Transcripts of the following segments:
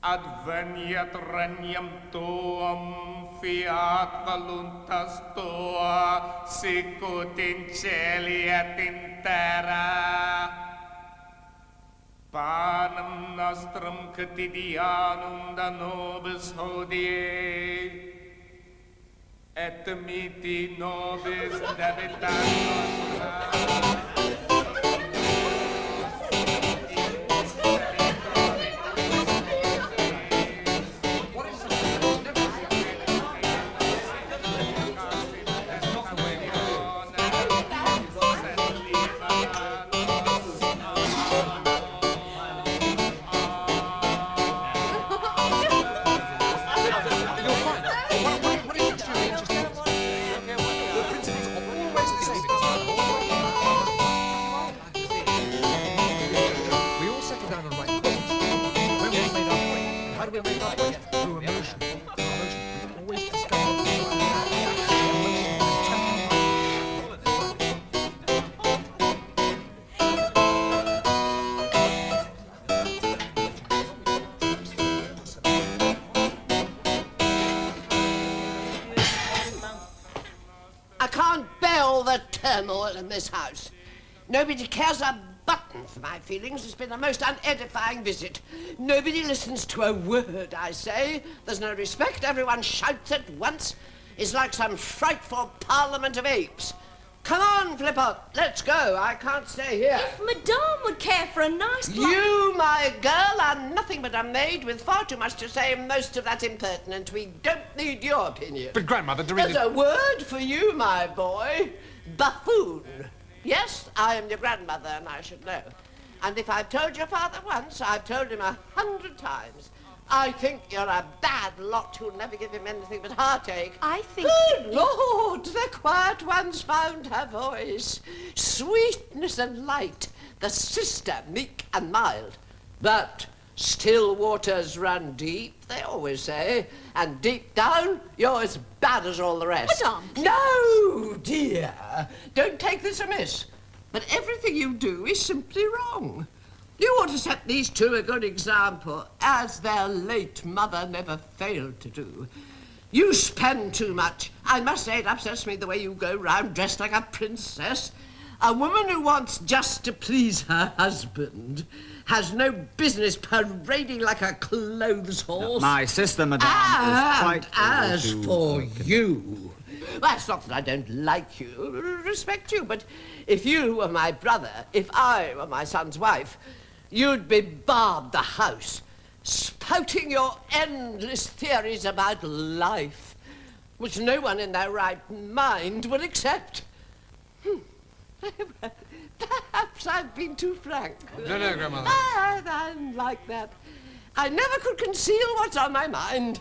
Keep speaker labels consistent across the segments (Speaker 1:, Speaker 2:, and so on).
Speaker 1: Adveniat regnum tuum, fiat voluntas tua, sicut in celi et in terra. Panem nostrum quotidianum da nobis hodie, et mitti nobis debita nostra.
Speaker 2: In this house. Nobody cares a button for my feelings. It's been a most unedifying visit. Nobody listens to a word I say. There's no respect. Everyone shouts at once. It's like some frightful parliament of apes. Come on, Flipper, let's go. I can't stay here.
Speaker 3: If Madame would care for a nice...
Speaker 2: You, my girl, are nothing but a maid with far too much to say, and most of that impertinent. We don't need your opinion.
Speaker 4: But, Grandmother,
Speaker 2: There's a word for you, my boy. Buffoon. Yes, I am your grandmother, and I should know. And if I've told your father once, I've told him 100 times. I think you're a bad lot who'll never give him anything but heartache.
Speaker 3: I think...
Speaker 2: Good Lord, the quiet one's found her voice. Sweetness and light, the sister meek and mild. But still waters run deep, they always say, and deep down, you're as bad as all the rest.
Speaker 3: Madame, please.
Speaker 2: No, dear, don't take this amiss. But everything you do is simply wrong. You ought to set these two a good example, as their late mother never failed to do. You spend too much. I must say it upsets me the way you go round dressed like a princess. A woman who wants just to please her husband has no business parading like a clothes horse.
Speaker 5: My sister, Madame, is quite...
Speaker 2: As for you... Well, it's not that I don't like you, respect you, but if you were my brother, if I were my son's wife, you'd be barred the house, spouting your endless theories about life, which no one in their right mind would accept. Perhaps I've been too frank.
Speaker 4: No, Grandmother.
Speaker 2: I'm like that. I never could conceal what's on my mind.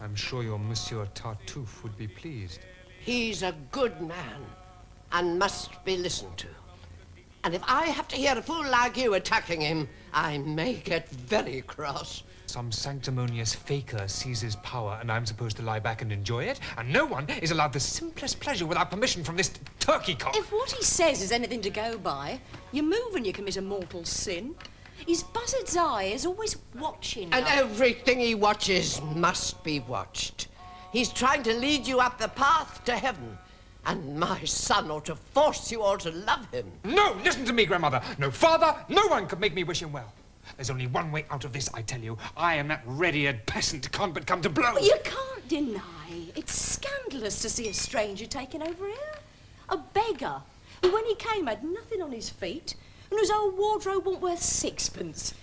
Speaker 4: I'm sure your Monsieur Tartuffe would be pleased.
Speaker 2: He's a good man and must be listened to. And if I have to hear a fool like you attacking him, I may get very cross.
Speaker 4: Some sanctimonious faker seizes power, and I'm supposed to lie back and enjoy it, and no one is allowed the simplest pleasure without permission from this turkey cock.
Speaker 3: If what he says is anything to go by, you move and you commit a mortal sin. His buzzard's eye is always watching.
Speaker 2: And everything he watches must be watched. He's trying to lead you up the path to heaven. And my son ought to force you all to love him.
Speaker 4: No, listen to me, Grandmother. No father, no one could make me wish him well. There's only one way out of this, I tell you. I am that ready-eared peasant can't but come to blows.
Speaker 3: Well, you can't deny. It's scandalous to see a stranger taking over here. A beggar who, when he came, had nothing on his feet and whose whole wardrobe wasn't worth sixpence.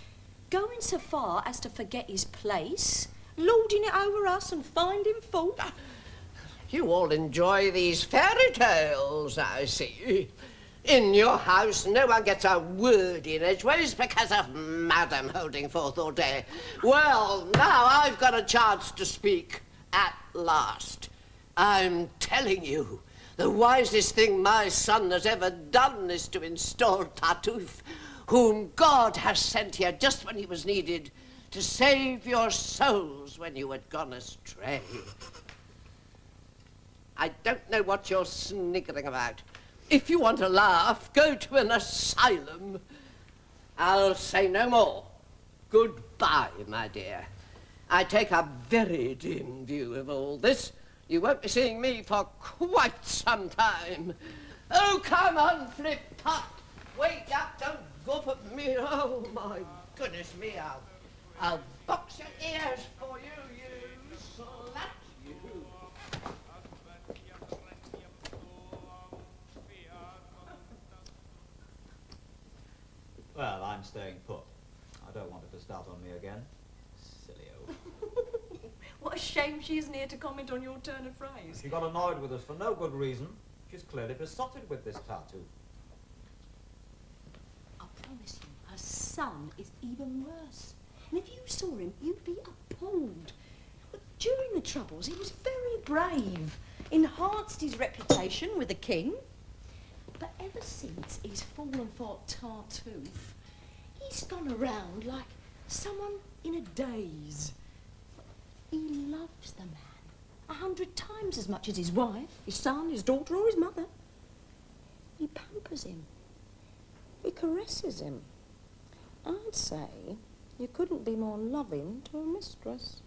Speaker 3: Going so far as to forget his place, lording it over us and finding fault.
Speaker 2: You all enjoy these fairy tales, I see. In your house, no one gets a word in edgeways because of Madam holding forth all day. Well, now I've got a chance to speak at last. I'm telling you, the wisest thing my son has ever done is to install Tartuffe, whom God has sent here just when he was needed to save your souls when you had gone astray. I don't know what you're sniggering about. If you want to laugh, go to an asylum. I'll say no more. Goodbye, my dear. I take a very dim view of all this. You won't be seeing me for quite some time. Oh, come on, Flip-Top. Wake up, don't gawp at me. Oh, my goodness me, I'll box your ears for you, you slut, you.
Speaker 5: Well, I'm staying put. I don't want it to start on me again. Silly old.
Speaker 3: What a shame she isn't here to comment on your turn of phrase.
Speaker 5: She got annoyed with us for no good reason. She's clearly besotted with this Tartuffe.
Speaker 3: I promise you, her son is even worse. And if you saw him, you'd be appalled. But during the Troubles, he was very brave, enhanced his reputation with the king. But ever since he's fallen for Tartuffe, he's gone around like someone in a daze. He loves the man 100 times as much as his wife, his son, his daughter, or his mother. He pampers him. He caresses him. I'd say you couldn't be more loving to a mistress.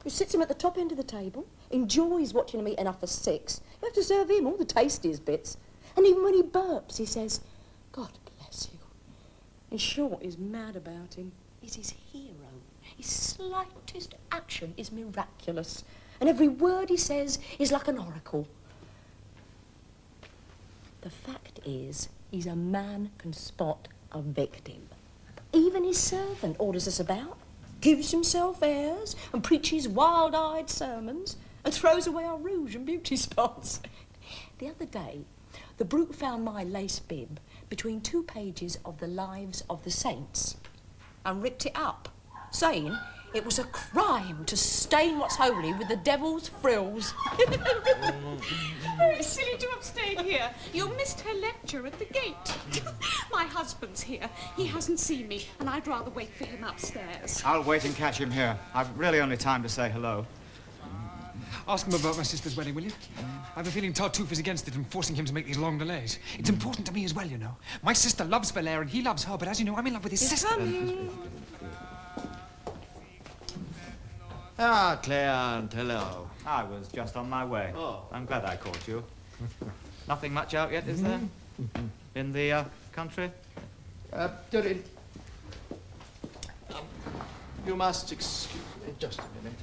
Speaker 3: He sits him at the top end of the table, enjoys watching him eat enough for 6. You have to serve him all the tastiest bits. And even when he burps, he says, God bless you. In short, he's mad about him. He's his hero. His slightest action is miraculous. And every word he says is like an oracle. The fact is, he's a man can spot a victim. Even his servant orders us about, gives himself airs, and preaches wild-eyed sermons, and throws away our rouge and beauty spots. The other day, the brute found my lace bib between 2 pages of the Lives of the Saints and ripped it up, saying it was a crime to stain what's holy with the devil's frills.
Speaker 6: Oh, it's silly to have stayed here. You missed her lecture at the gate. My husband's here. He hasn't seen me, and I'd rather wait for him upstairs.
Speaker 5: I'll wait and catch him here. I've really only time to say hello.
Speaker 4: Ask him about my sister's wedding, will you? I have a feeling Tartuffe is against it and forcing him to make these long delays. It's important to me as well, you know. My sister loves Valère and he loves her, but as you know, I'm in love with his sister.
Speaker 7: Ah, Clarence, hello.
Speaker 5: I was just on my way.
Speaker 7: Oh.
Speaker 5: I'm glad I caught you. Nothing much out yet, is there? In the country?
Speaker 7: Doreen. You must excuse me just a minute.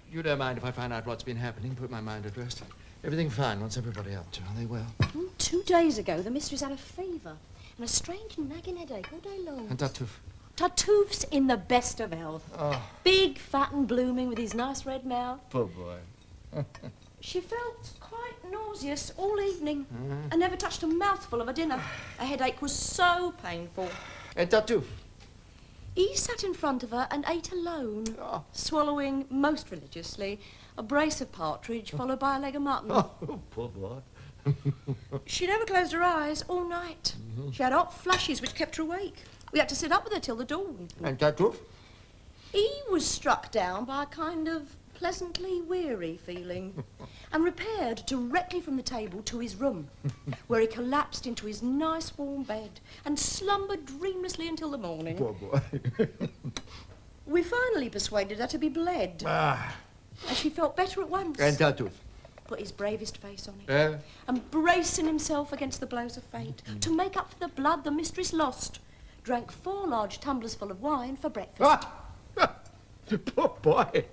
Speaker 7: You don't mind if I find out what's been happening, put my mind at rest? Everything fine. What's everybody up to? Are they well?
Speaker 3: 2 days ago, the mistress had a fever and a strange nagging headache all day long.
Speaker 7: And Tartuffe?
Speaker 3: Tartuffe's in the best of health.
Speaker 7: Oh.
Speaker 3: Big, fat and blooming with his nice red mouth.
Speaker 7: Poor boy.
Speaker 3: She felt quite nauseous all evening and never touched a mouthful of her dinner. Her headache was so painful.
Speaker 7: And Tartuffe?
Speaker 3: He sat in front of her and ate alone,
Speaker 7: Oh.
Speaker 3: swallowing most religiously a brace of partridge followed by a leg of mutton.
Speaker 7: Oh, poor boy.
Speaker 3: She never closed her eyes all night. She had hot flushes which kept her awake. We had to sit up with her till the dawn.
Speaker 7: And Tartuffe?
Speaker 3: He was struck down by a kind of pleasantly weary feeling and repaired directly from the table to his room, where he collapsed into his nice warm bed and slumbered dreamlessly until the morning.
Speaker 7: Poor boy.
Speaker 3: We finally persuaded her to be bled, and she felt better at once.
Speaker 7: And Tartuffe?
Speaker 3: Put his bravest face on it, and bracing himself against the blows of fate, to make up for the blood the mistress lost, drank 4 large tumblers full of wine for breakfast.
Speaker 7: Poor boy.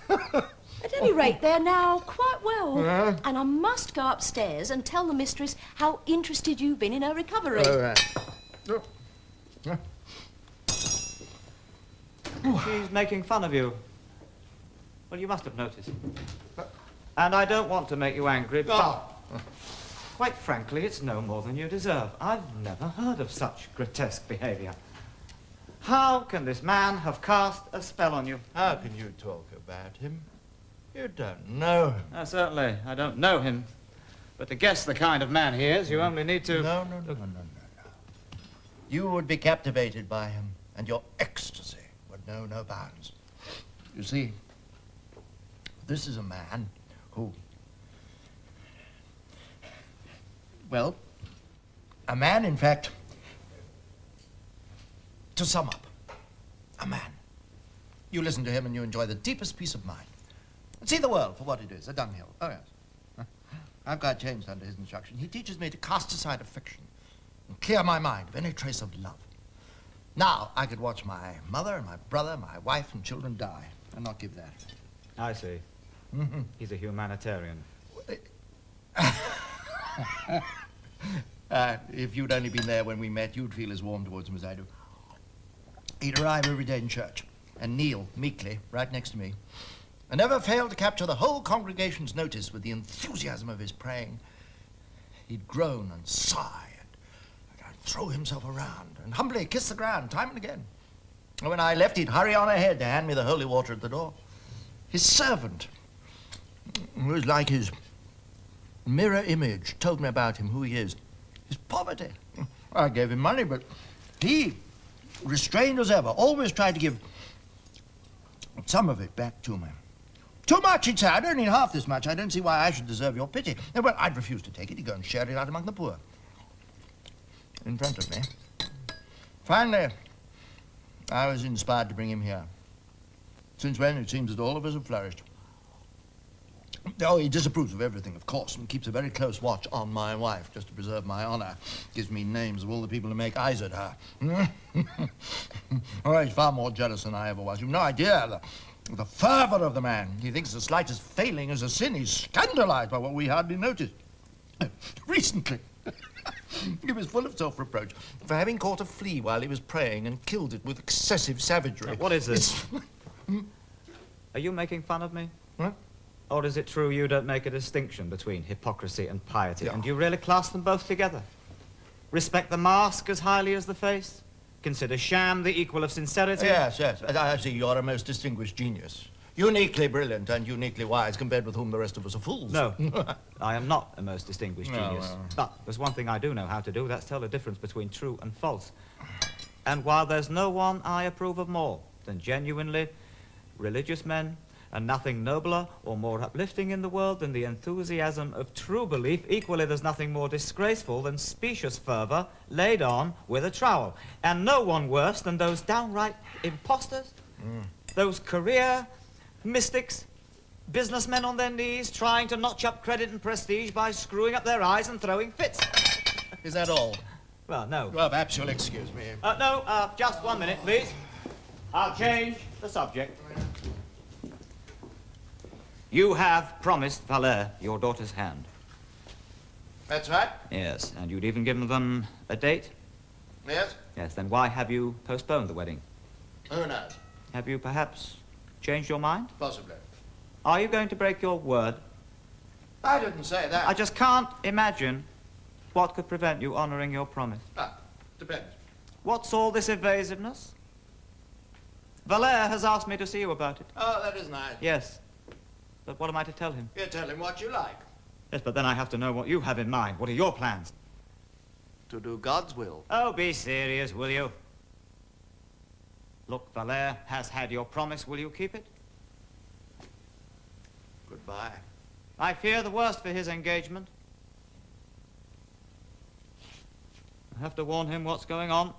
Speaker 3: At any rate, they're now quite well, and I must go upstairs and tell the mistress how interested you've been in her recovery.
Speaker 7: All right.
Speaker 5: She's making fun of you. Well, you must have noticed. And I don't want to make you angry, but quite frankly, it's no more than you deserve. I've never heard of such grotesque behavior. How can this man have cast a spell on you?
Speaker 7: How can you talk about him? You don't know him.
Speaker 5: Certainly, I don't know him. But to guess the kind of man he is, you only need to...
Speaker 7: No. You would be captivated by him, and your ecstasy would
Speaker 8: know no bounds. You see, this is a man who... Well, a man, in fact, to sum up, a man. You listen to him and you enjoy the deepest peace of mind. See the world for what it is, a dunghill. Oh, yes. I've got changed under his instruction. He teaches me to cast aside affection and clear my mind of any trace of love. Now, I could watch my mother and my brother, my wife and children die and not give that.
Speaker 5: I see. He's a humanitarian.
Speaker 8: If you'd only been there when we met, you'd feel as warm towards him as I do. He'd arrive every day in church and kneel meekly right next to me, and never fail to capture the whole congregation's notice with the enthusiasm of his praying. He'd groan and sigh and throw himself around and humbly kiss the ground time and again. And when I left, he'd hurry on ahead to hand me the holy water at the door. His servant, who was like his mirror image, told me about him, who he is. His poverty. I gave him money, but he, restrained as ever, always tried to give some of it back to me. Too much, he'd say. I don't need half this much. I don't see why I should deserve your pity. Well, I'd refuse to take it. He'd go and share it out among the poor. In front of me. Finally, I was inspired to bring him here. Since when, it seems that all of us have flourished. Oh, he disapproves of everything, of course, and keeps a very close watch on my wife, just to preserve my honor. Gives me names of all the people who make eyes at her. Oh, he's far more jealous than I ever was. You've no idea the fervor of the man. He thinks the slightest failing is a sin. He's scandalized by what we hardly noticed. Recently, he was full of self-reproach for having caught a flea while he was praying and killed it with excessive savagery.
Speaker 5: What is this? Are you making fun of me?
Speaker 8: What?
Speaker 5: Or is it true you don't make a distinction between hypocrisy and piety?
Speaker 8: Yeah.
Speaker 5: And you really class them both together? Respect the mask as highly as the face? Consider sham the equal of sincerity?
Speaker 8: Yes. I see you're a most distinguished genius. Uniquely brilliant and uniquely wise, compared with whom the rest of us are fools.
Speaker 5: No, I am not a most distinguished genius.
Speaker 8: well.
Speaker 5: But there's one thing I do know how to do, that's tell the difference between true and false. And while there's no one I approve of more than genuinely religious men, and nothing nobler or more uplifting in the world than the enthusiasm of true belief, equally there's nothing more disgraceful than specious fervor laid on with a trowel. And no one worse than those downright imposters, those career mystics, businessmen on their knees trying to notch up credit and prestige by screwing up their eyes and throwing fits.
Speaker 8: Is that all?
Speaker 5: Well, no.
Speaker 8: Well, perhaps you'll excuse me.
Speaker 5: No, just 1 minute, please. I'll change the subject. You have promised Valère your daughter's hand.
Speaker 8: That's right.
Speaker 5: Yes, and you'd even given them a date?
Speaker 8: Yes?
Speaker 5: Yes, then why have you postponed the wedding?
Speaker 8: Who knows?
Speaker 5: Have you perhaps changed your mind?
Speaker 8: Possibly.
Speaker 5: Are you going to break your word?
Speaker 8: I didn't say that.
Speaker 5: I just can't imagine what could prevent you honoring your promise.
Speaker 8: Depends.
Speaker 5: What's all this evasiveness? Valère has asked me to see you about it.
Speaker 8: Oh, that is nice.
Speaker 5: Yes. But what am I to tell him?
Speaker 8: You tell him what you like.
Speaker 5: Yes, but then I have to know what you have in mind. What are your plans?
Speaker 8: To do God's will.
Speaker 5: Oh, be serious, will you? Look, Valère has had your promise. Will you keep it?
Speaker 8: Goodbye.
Speaker 5: I fear the worst for his engagement. I have to warn him what's going on.